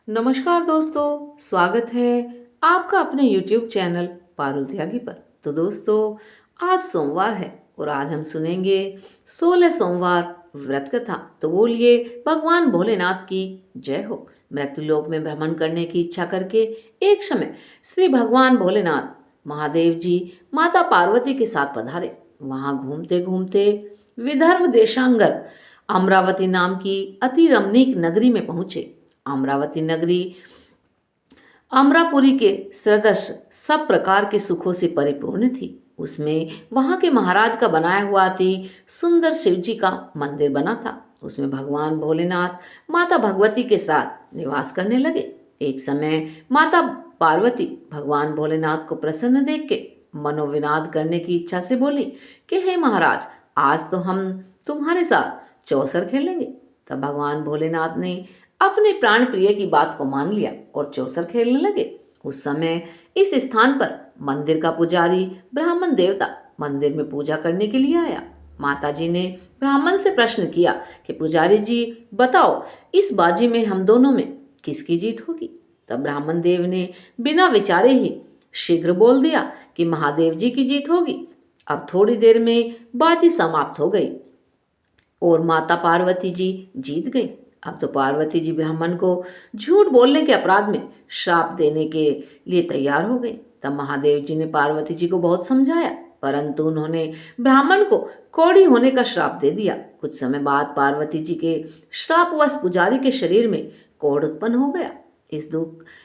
नमस्कार दोस्तों, स्वागत है आपका अपने YouTube चैनल पारुल त्यागी पर। तो दोस्तों, आज सोमवार है और आज हम सुनेंगे 16 सोमवार व्रत कथा। तो बोलिए भगवान भोलेनाथ की जय हो। मृत्युलोक में भ्रमण करने की इच्छा करके एक समय श्री भगवान भोलेनाथ महादेव जी माता पार्वती के साथ पधारे। वहां घूमते घूमते विदर्भ देशांगर अमरावती नाम की अति रमणीक नगरी में पहुंचे। अमरावती नगरी अमरापुरी के सदृश सब प्रकार के सुखों से परिपूर्ण थी। उसमें वहां के महाराज का बनाया हुआ अति सुंदर शिव जी का मंदिर बना था। उसमें भगवान भोलेनाथ माता भगवती के साथ निवास करने लगे। एक समय माता पार्वती भगवान भोलेनाथ को प्रसन्न देख के मनोविनाद करने की इच्छा से बोली कि हे महाराज, आज तो हम तुम्हारे साथ चौसर खेलेंगे। तब भगवान भोलेनाथ ने अपने प्राण प्रिय की बात को मान लिया और चौसर खेलने लगे। उस समय इस स्थान पर मंदिर का पुजारी ब्राह्मण देवता मंदिर में पूजा करने के लिए आया। माता जी ने ब्राह्मण से प्रश्न किया कि पुजारी जी बताओ, इस बाजी में हम दोनों में किसकी जीत होगी। तब ब्राह्मण देव ने बिना विचारे ही शीघ्र बोल दिया कि महादेव जी की जीत होगी। अब थोड़ी देर में बाजी समाप्त हो गई और माता पार्वती जी जीत गई। अब तो पार्वती जी ब्राह्मण को झूठ बोलने के अपराध में श्राप देने के लिए तैयार हो गई। तब महादेव जी ने पार्वती जी को बहुत समझाया, परंतु उन्होंने ब्राह्मण को कौड़ी होने का श्राप दे दिया। कुछ समय बाद पार्वती जी के श्रापवश पुजारी के शरीर में कोढ़ उत्पन्न हो गया।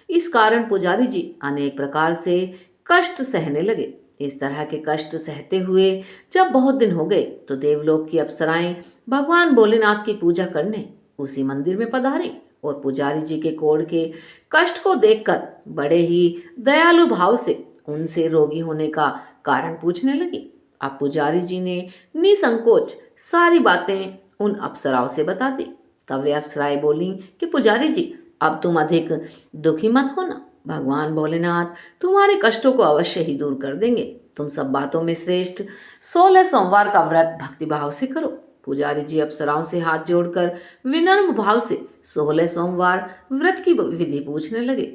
इस कारण पुजारी जी अनेक प्रकार से कष्ट सहने लगे। इस तरह के कष्ट सहते हुए जब बहुत दिन हो गए तो देवलोक की अप्सराएं भगवान भोलेनाथ की पूजा करने उसी मंदिर में पधारी और पुजारी जी के कोढ़ के कष्ट को देखकर बड़े ही दयालु भाव से उनसे रोगी होने का कारण पूछने लगी। अब पुजारी जी ने निसंकोच सारी बातें उन अप्सराओं से बता दी। तब वे अप्सराएं बोली कि पुजारी जी, अब तुम अधिक दुखी मत होना। भगवान भोलेनाथ तुम्हारे कष्टों को अवश्य ही दूर कर देंगे। तुम सब बातों में श्रेष्ठ 16 सोमवार का व्रत भक्तिभाव से करो। पुजारी जी अप्सराओं से हाथ जोड़कर विनम्र भाव से 16 सोमवार व्रत की विधि पूछने लगे।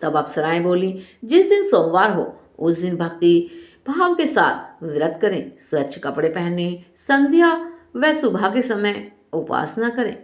तब अप्सराएं बोली, जिस दिन सोमवार हो उस दिन भक्ति भाव के साथ व्रत करें, स्वच्छ कपड़े पहने, संध्या व सुबह के समय उपासना करें।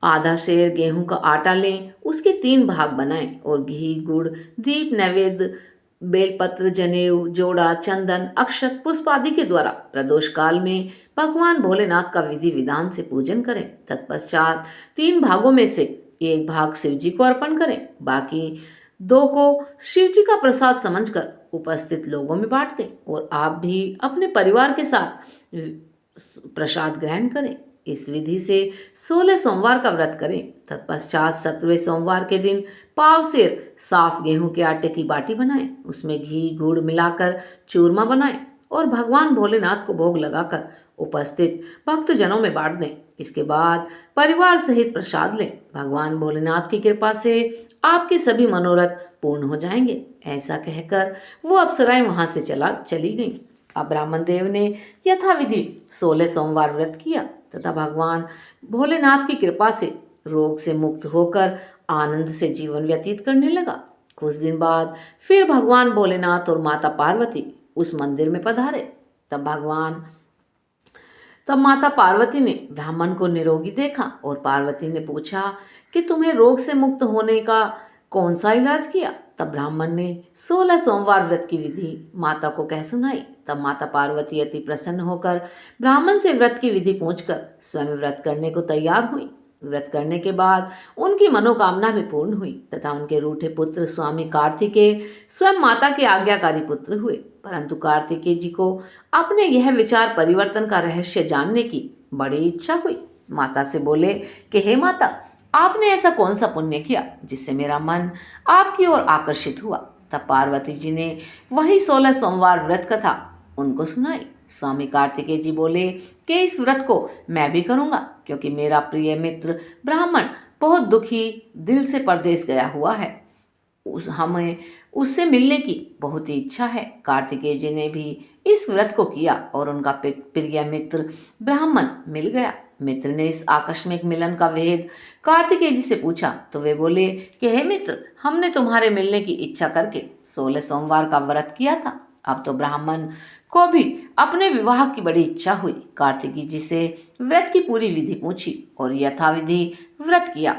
आधा शेर गेहूं का आटा लें, उसके 3 भाग बनाएं और घी, गुड़, दीप, नैवेद्य, बेलपत्र, जनेऊ, जोड़ा, चंदन, अक्षत, पुष्प आदि के द्वारा प्रदोष काल में भगवान भोलेनाथ का विधि विधान से पूजन करें। तत्पश्चात 3 भागों में से 1 भाग शिव जी को अर्पण करें, बाकी 2 को शिव जी का प्रसाद समझकर उपस्थित लोगों में बांट दें और आप भी अपने परिवार के साथ प्रसाद ग्रहण करें। इस विधि से 16 सोमवार का व्रत करें। तत्पश्चात 17वें सोमवार के दिन पाव सेर साफ गेहूं के आटे की बाटी बनाएं, उसमें घी गुड़ मिलाकर चूरमा बनाएं और भगवान भोलेनाथ को भोग लगाकर उपस्थित भक्तजनों में बांट दें। इसके बाद परिवार सहित प्रसाद लें। भगवान भोलेनाथ की कृपा से आपके सभी मनोरथ पूर्ण हो जाएंगे। ऐसा कहकर वो अप्सराएं वहां से चली गईं। अब ब्राह्मण देव ने यथाविधि 16 सोमवार व्रत किया तथा भगवान भोलेनाथ की कृपा से रोग से मुक्त होकर आनंद से जीवन व्यतीत करने लगा। कुछ दिन बाद फिर भगवान भोलेनाथ और माता पार्वती उस मंदिर में पधारे। तब माता पार्वती ने ब्राह्मण को निरोगी देखा और पार्वती ने पूछा कि तुम्हें रोग से मुक्त होने का कौन सा इलाज किया। तब ब्राह्मण ने 16 सोमवार व्रत की विधि माता को कह सुनाई। तब माता पार्वती अति प्रसन्न होकर ब्राह्मण से व्रत की विधि पूछकर स्वयं व्रत करने को तैयार हुई। व्रत करने के बाद उनकी मनोकामना भी पूर्ण हुई तथा उनके रूठे पुत्र स्वामी कार्तिकेय स्वयं माता के आज्ञाकारी पुत्र हुए। परंतु कार्तिकेय जी को अपने यह विचार परिवर्तन का रहस्य जानने की बड़ी इच्छा हुई। माता से बोले कि हे माता, आपने ऐसा कौन सा पुण्य किया जिससे मेरा मन आपकी ओर आकर्षित हुआ। तब पार्वती जी ने वही 16 सोमवार व्रत कथा उनको सुनाई। स्वामी कार्तिकेय जी बोले कि इस व्रत को मैं भी करूंगा, क्योंकि मेरा प्रिय मित्र ब्राह्मण बहुत दुखी दिल से परदेश गया हुआ है। हमें उससे मिलने की बहुत ही इच्छा है। कार्तिकेय जी ने भी इस व्रत को किया और उनका प्रिय मित्र ब्राह्मण मिल गया। मित्र ने इस आकस्मिक मिलन का भेद कार्तिकेय जी से पूछा तो वे बोले कि हे मित्र, हमने तुम्हारे मिलने की इच्छा करके 16 सोमवार का व्रत किया था। अब तो ब्राह्मण को भी अपने विवाह की बड़ी इच्छा हुई। कार्तिकेय जी से व्रत की पूरी विधि पूछी और यथाविधि व्रत किया।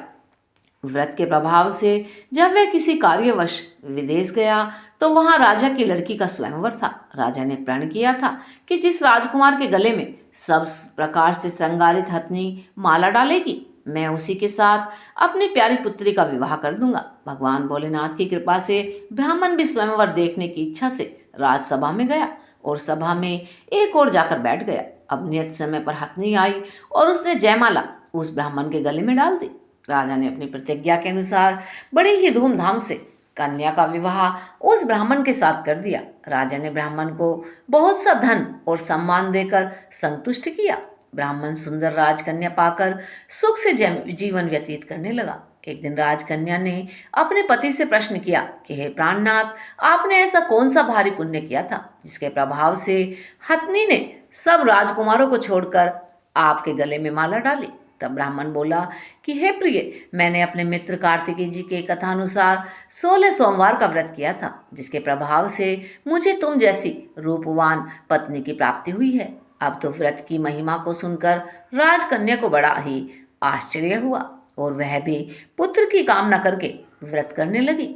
व्रत के प्रभाव से जब वह किसी कार्यवश विदेश गया तो वहां राजा की लड़की का स्वयंवर था। राजा ने प्रण किया था कि जिस राजकुमार के गले में सब प्रकार से श्रृंगारित हथनी माला डालेगी, मैं उसी के साथ अपनी प्यारी पुत्री का विवाह कर दूंगा। भगवान भोलेनाथ की कृपा से ब्राह्मण भी स्वयंवर देखने की इच्छा से राजसभा में गया और सभा में एक ओर जाकर बैठ गया। अब नियत समय पर हथनी आई और उसने जयमाला उस ब्राह्मण के गले में डाल दी। राजा ने अपनी प्रतिज्ञा के अनुसार बड़े ही धूमधाम से कन्या का विवाह उस ब्राह्मण के साथ कर दिया। राजा ने ब्राह्मण को बहुत सा धन और सम्मान देकर संतुष्ट किया। ब्राह्मण सुंदर राजकन्या पाकर सुख से जीवन व्यतीत करने लगा। एक दिन राजकन्या ने अपने पति से प्रश्न किया कि हे प्राणनाथ, आपने ऐसा कौन सा भारी पुण्य किया था जिसके प्रभाव से हथनी ने सब राजकुमारों को छोड़कर आपके गले में माला डाली। तब ब्राह्मण बोला कि हे प्रिय, मैंने अपने मित्र कार्तिकेय जी के कथानुसार 16 सोमवार का व्रत किया था, जिसके प्रभाव से मुझे तुम जैसी रूपवान पत्नी की प्राप्ति हुई है। अब तो व्रत की महिमा को सुनकर राजकन्या को बड़ा ही आश्चर्य हुआ और वह भी पुत्र की कामना करके व्रत करने लगी।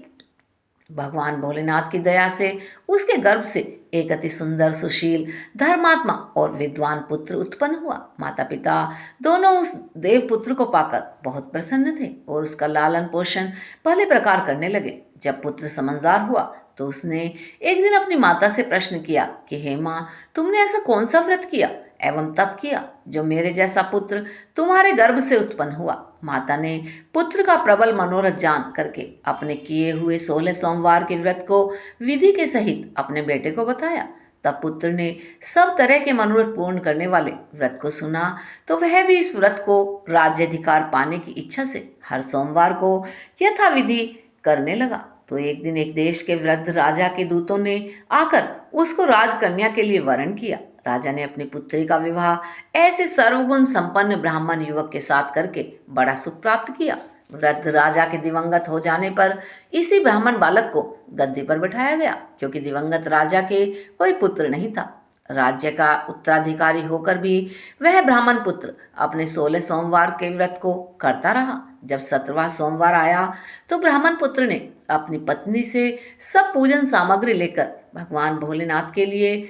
भगवान भोलेनाथ की दया से उसके गर्भ से एक अति सुंदर, सुशील, धर्मात्मा और विद्वान पुत्र उत्पन्न हुआ। माता पिता दोनों उस देव पुत्र को पाकर बहुत प्रसन्न थे और उसका लालन पोषण भले प्रकार करने लगे। जब पुत्र समझदार हुआ तो उसने एक दिन अपनी माता से प्रश्न किया कि हे माँ, तुमने ऐसा कौन सा व्रत किया एवं तप किया जो मेरे जैसा पुत्र तुम्हारे गर्भ से उत्पन्न हुआ। माता ने पुत्र का प्रबल मनोरथ जान करके अपने किए हुए 16 सोमवार के व्रत को विधि के सहित अपने बेटे को बताया। तब पुत्र ने सब तरह के मनोरथ पूर्ण करने वाले व्रत को सुना तो वह भी इस व्रत को राज्याधिकार पाने की इच्छा से हर सोमवार को यथाविधि करने लगा। तो एक दिन एक देश के वृद्ध राजा के दूतों ने आकर उसको राजकन्या के लिए वरण किया। राजा ने अपनी पुत्री का विवाह ऐसे सर्वगुण संपन्न ब्राह्मण युवक के साथ करके बड़ा सुख प्राप्त किया। वृद्ध राजा के दिवंगत हो जाने पर इसी ब्राह्मण बालक को गद्दी पर बैठाया गया, क्योंकि दिवंगत राजा के कोई पुत्र नहीं था। राज्य का उत्तराधिकारी होकर भी वह ब्राह्मण पुत्र अपने 16 सोमवार के व्रत को करता रहा। जब 17वां सोमवार आया तो ब्राह्मण पुत्र ने अपनी पत्नी से सब पूजन सामग्री लेकर भगवान भोलेनाथ के लिए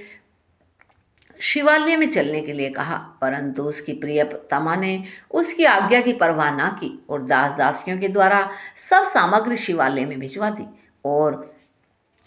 शिवालय में चलने के लिए कहा, परंतु उसकी प्रियतमा ने उसकी आज्ञा की परवाह ना की और दास दासियों के द्वारा सब सामग्री शिवालय में भिजवा दी और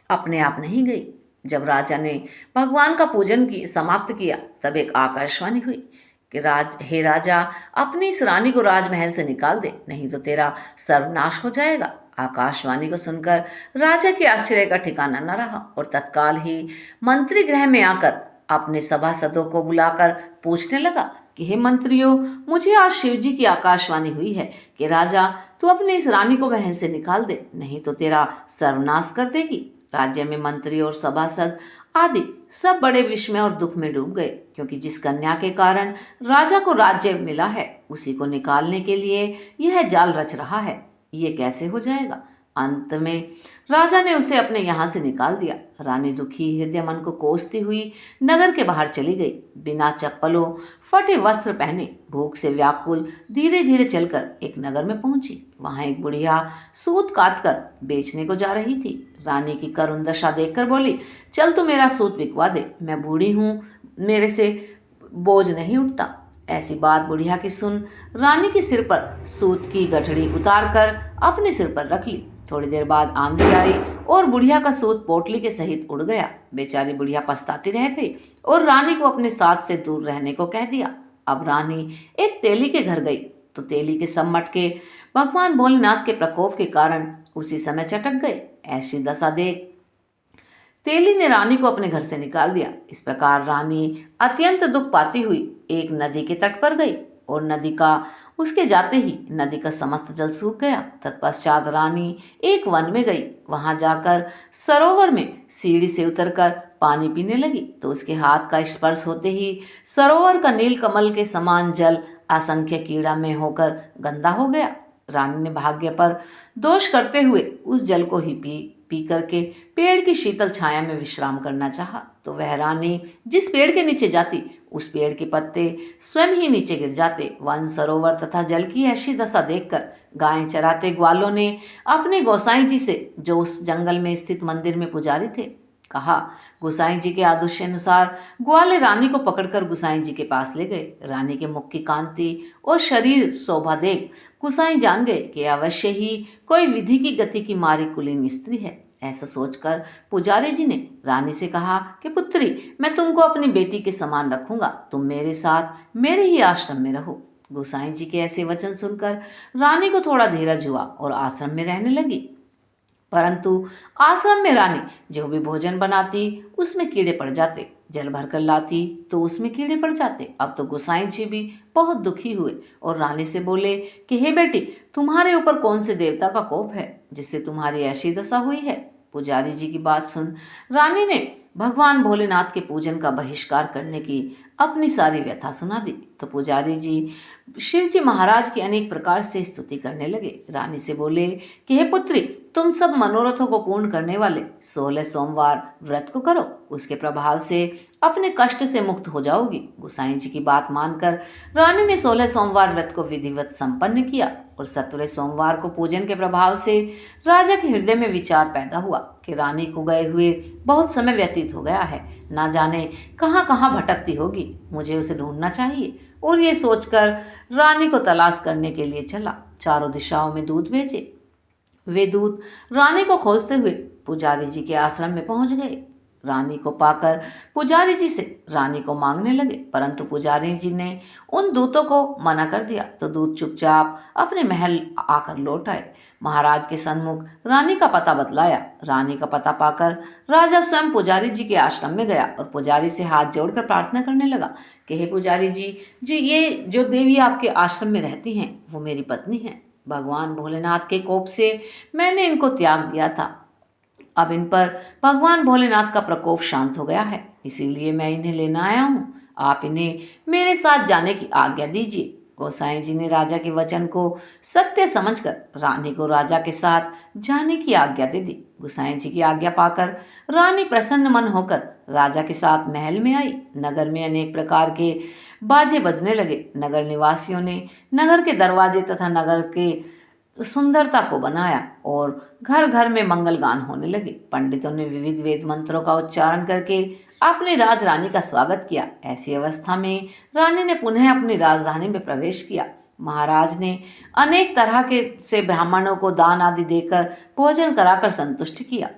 अपने आप नहीं गई। जब राजा ने भगवान का पूजन की समाप्त किया तब एक आकाशवाणी हुई कि हे राजा, अपनी इस रानी को राजमहल से निकाल दे, नहीं तो तेरा सर्वनाश हो जाएगा। आकाशवाणी को सुनकर राजा के आश्चर्य का ठिकाना न रहा और तत्काल ही मंत्री गृह में आकर अपने सभासदों को बुलाकर पूछने लगा कि हे मंत्रियों, मुझे आज शिवजी की आकाशवाणी हुई है कि राजा, तू अपने इस रानी को महल से निकाल दे, नहीं तो तेरा सर्वनाश कर देगी। राज्य में मंत्री और सभासद आदि सब बड़े विस्मय और दुख में डूब गए, क्योंकि जिस कन्या के कारण राजा को राज्य मिला है उसी को निकालने के लिए यह जाल रच रहा है। ये कैसे हो जाएगा। अंत में राजा ने उसे अपने यहाँ से निकाल दिया। रानी दुखी हृदय मन को कोसती हुई नगर के बाहर चली गई। बिना चप्पलों, फटे वस्त्र पहने, भूख से व्याकुल धीरे धीरे चलकर एक नगर में पहुंची। वहां एक बुढ़िया सूत काटकर बेचने को जा रही थी। रानी की करुण दशा देखकर बोली, चल तू मेरा सूत बिकवा दे, मैं बूढ़ी हूँ, मेरे से बोझ नहीं उठता। ऐसी बात बुढ़िया की सुन रानी के सिर पर सूत की गठड़ी उतारकर अपने सिर पर रख ली। थोड़ी देर बाद आंधी आई और बुढ़िया का सूत पोटली के सहित उड़ गया। बेचारी बुढ़िया पछताती रह गई और रानी को अपने साथ से दूर रहने को कह दिया। अब रानी एक तेली के घर गई तो तेली के सब मटके भगवान भोलेनाथ के प्रकोप के कारण उसी समय चटक गए। ऐसी दशा देख तेली ने रानी को अपने घर से निकाल दिया। इस प्रकार रानी अत्यंत दुख पाती हुई एक नदी के तट पर गई और नदी का उसके जाते ही नदी का समस्त जल सूख गया। तत्पश्चात रानी एक वन में गई। वहां जाकर सरोवर में सीढ़ी से उतरकर पानी पीने लगी तो उसके हाथ का स्पर्श होते ही सरोवर का नील कमल के समान जल असंख्य कीड़ा में होकर गंदा हो गया। रानी ने भाग्य पर दोष करते हुए उस जल को ही पी करके पेड़ की शीतल छाया में विश्राम करना चाहा, तो वह रानी जिस पेड़ के नीचे जाती उस पेड़ के पत्ते स्वयं ही नीचे गिर जाते। वन, सरोवर तथा जल की ऐसी दशा देखकर गायें चराते ग्वालों ने अपने गोसाई जी से, जो उस जंगल में स्थित मंदिर में पुजारी थे, कहा। गुसाई जी के आदेश अनुसार ग्वाले रानी को पकड़कर गुसाई जी के पास ले गए। रानी के मुख की कांति और शरीर शोभा देख गुसाई जान गए कि अवश्य ही कोई विधि की गति की मारी कुलीन स्त्री है। ऐसा सोचकर पुजारी जी ने रानी से कहा कि पुत्री, मैं तुमको अपनी बेटी के समान रखूंगा, तुम मेरे साथ मेरे ही आश्रम में रहो। गुसाई जी के ऐसे वचन सुनकर रानी को थोड़ा धीरज हुआ और आश्रम में रहने लगी। परंतु आश्रम में रानी जो भी भोजन बनाती उसमें कीड़े पड़ जाते, जल भरकर लाती तो उसमें कीड़े पड़ जाते। अब तो गोसाई जी भी बहुत दुखी हुए और रानी से बोले कि हे बेटी, तुम्हारे ऊपर कौन से देवता का कोप है जिससे तुम्हारी ऐसी दशा हुई है। पुजारी जी की बात सुन रानी ने भगवान भोलेनाथ के पूजन का बहिष्कार करने की अपनी सारी व्यथा सुना दी। तो पुजारी जी शिव जी महाराज की अनेक प्रकार से स्तुति करने लगे। रानी से बोले कि हे पुत्री, तुम सब मनोरथों को पूर्ण करने वाले 16 सोमवार व्रत को करो, उसके प्रभाव से अपने कष्ट से मुक्त हो जाओगी। गोसाई जी की बात मानकर रानी ने 16 सोमवार व्रत को विधिवत संपन्न किया और 17वें सोमवार को पूजन के प्रभाव से राजा के हृदय में विचार पैदा हुआ कि रानी को गए हुए बहुत समय व्यतीत हो गया है, ना जाने कहाँ कहाँ भटकती होगी, मुझे उसे ढूंढना चाहिए। और ये सोचकर रानी को तलाश करने के लिए चला। चारों दिशाओं में दूत भेजे। वे दूत रानी को खोजते हुए पुजारी जी के आश्रम में पहुंच गए। रानी को पाकर पुजारी जी से रानी को मांगने लगे, परंतु पुजारी जी ने उन दूतों को मना कर दिया। तो दूत चुपचाप अपने महल आकर लौट आए। महाराज के सन्मुख रानी का पता बतलाया। रानी का पता पाकर राजा स्वयं पुजारी जी के आश्रम में गया और पुजारी से हाथ जोड़कर प्रार्थना करने लगा कि हे पुजारी जी, ये जो देवी आपके आश्रम में रहती हैं वो मेरी पत्नी है। भगवान भोलेनाथ के कोप से मैंने इनको त्याग दिया था। अब इन पर भगवान भोलेनाथ का प्रकोप शांत हो गया है, इसीलिए मैं इन्हें लेना आया हूँ। आप इन्हें मेरे साथ जाने की आज्ञा दीजिए। गोसाई जी ने राजा के वचन को सत्य समझकर रानी को राजा के साथ जाने की आज्ञा दे दी। गोसाई जी की आज्ञा पाकर रानी प्रसन्न मन होकर राजा के साथ महल में आई। नगर में अनेक प्रकार के बाजे बजने लगे। नगर निवासियों ने नगर के दरवाजे तथा नगर के सुंदरता को बनाया और घर घर में मंगल गान होने लगे। पंडितों ने विविध वेद मंत्रों का उच्चारण करके अपनी राजरानी का स्वागत किया। ऐसी अवस्था में रानी ने पुनः अपनी राजधानी में प्रवेश किया। महाराज ने अनेक तरह के से ब्राह्मणों को दान आदि देकर भोजन कराकर संतुष्ट किया।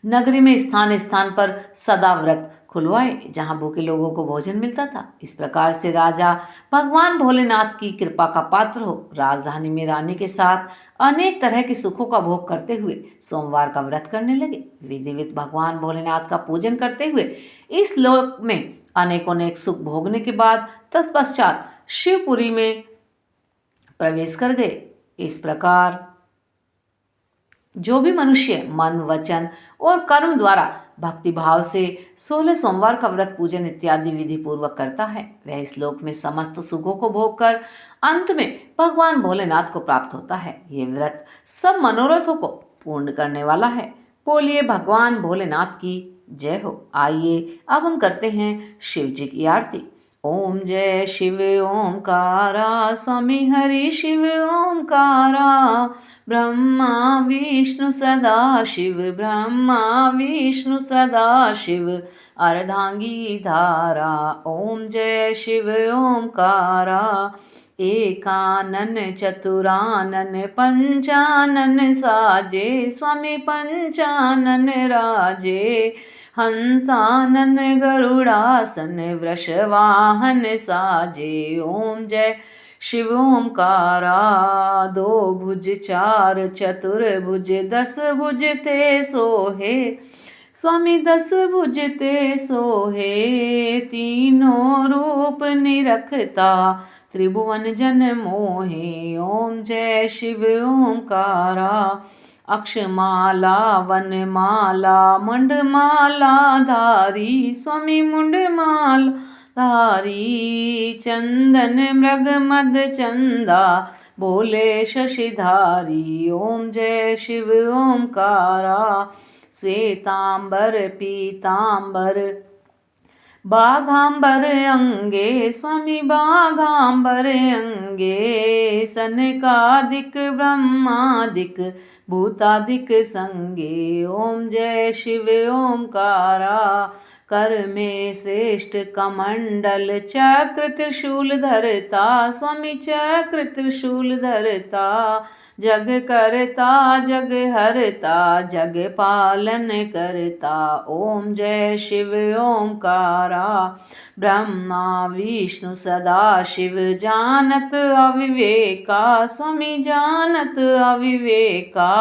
नगरी में स्थान स्थान पर सदा व्रत खुलवाए जहां भूखे लोगों को भोजन मिलता था। इस प्रकार से राजा भगवान भोलेनाथ की कृपा का पात्र हो राजधानी में रानी के साथ अनेक तरह के सुखों का भोग करते हुए सोमवार का व्रत करने लगे। विधिवत भगवान भोलेनाथ का पूजन करते हुए इस लोक में अनेकों अनेक सुख भोगने के बाद तत्पश्चात शिवपुरी में प्रवेश कर गए। इस प्रकार जो भी मनुष्य मन, वचन और कर्म द्वारा भक्ति भाव से 16 सोमवार का व्रत पूजन इत्यादि विधि पूर्वक करता है, वह इस लोक में समस्त सुखों को भोग कर अंत में भगवान भोलेनाथ को प्राप्त होता है। ये व्रत सब मनोरथों को पूर्ण करने वाला है। बोलिए भगवान भोलेनाथ की जय हो। आइए अब हम करते हैं शिव जी की आरती। ओम जय शिव ओमकारा, स्वामी हरि शिव ओमकारा, ब्रह्मा विष्णु सदा शिव, ब्रह्मा विष्णु सदा शिव, अर्धांगी धारा। ओम जय शिव ओमकारा, एकानन चतुरानन पंचानन साजे, स्वामी पंचानन राजे, हंसानन गरुड़ासन वृषवाहन साजे। ओम जय शिव ओमकारा, दो भुज चार चतुर्भुज, 10 भुज ते सोहे, स्वामी 10 भुज ते सोहे, तीनों रूप निरखता त्रिभुवन जन मोहे। ओम जय शिव ओमकारा, अक्षमाला वनमाला मुंडमाला धारी, स्वामी मुंडमाला धारी। चंदन मृग मद चंदा बोले शशिधारी। ओम जय शिव ओमकारा। श्वेतांबर पीतांबर बाघांबर अंगे स्वामी बाघांबर अंगे। सनकादिक ब्रह्मादिक भूतादिक संगे। ओम जय शिव ओमकारा। कर में श्रेष्ठ कमंडल चक्र त्रिशूल धरता। स्वामी चक्र त्रिशूल धरता। जग करता जग हरता जग पालन करता। ओम जय शिव ओमकारा। ब्रह्मा विष्णु सदा शिव जानत अविवेका। स्वामी जानत अविवेका।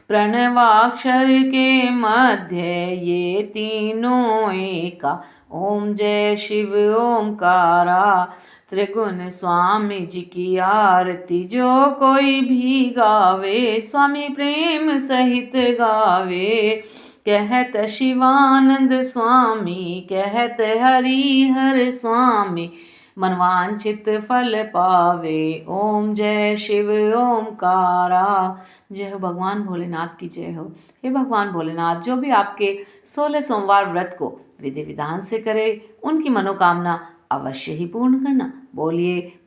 प्रणवाक्षर के मध्य ये तीनों एका। ओम जय शिव ओमकारा। त्रिगुण स्वामी जी की आरती जो कोई भी गावे। स्वामी प्रेम सहित गावे। कहत शिवानंद स्वामी कहत हरिहर स्वामी। मनवांछित फल पावे। ओम जय शिव ओमकारा। जय हो भगवान भोलेनाथ की जय हो। हे भगवान भोलेनाथ, जो भी आपके 16 सोमवार व्रत को विधि विधान से करे उनकी मनोकामना अवश्य ही पूर्ण करना। बोलिए